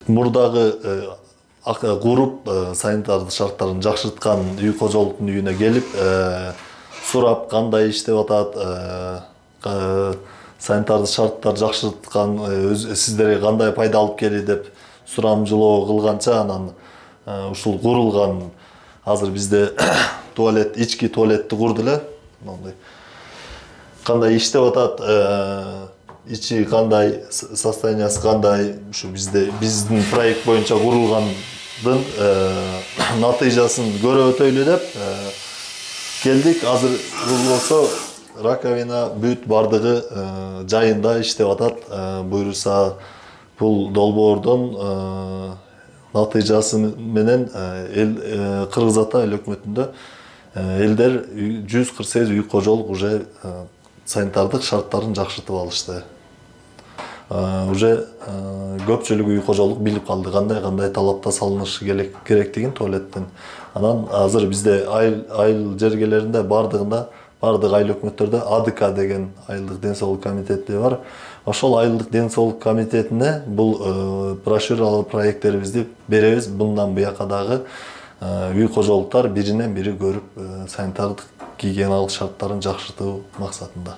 мурдагы куруп санитардык шарттарын жакшырткан үй кожолуктун үйүнө келип сурап кандай иштеп атат, санитардык шарттар жакшырткан сиздерге кандай пайда алып келди деп сурамжылоо кылганча анан ушул курулган азыр бизде туалет, ички туалетти курду эле. Мондай кандай иштеп атат, ичи кандай, состояниясы кандай, ушу биздин проект боюнча курулгандын натыйжасын көрүп өтөйлү деп келдик. Азыр болсо раковина бүт бардыгы жайында иштеп атат. Буюрса бул долбоордун натыйжасы менен Кыргыз Ата эл өкмөтүндө элдер 148 үй кожолук уже санитардык шарттарын жакшыртып алышты. Уже көпчүлүк үй кожолук билип калды кандай талапта салынышы керектигин туалеттин. Анан азыр бизде айыл жергелеринде бардык айыл өкмөттөрдө АДК деген айылдык ден соолук комитети бар. Ошол айылдык ден соолук комитетине бул брошюралуу проекттерибизди беребиз. Bundan буяка дагы үй кожолуктар биринен бири көрүп санитардык гигиеналык шарттарын жакшыртуу максатында.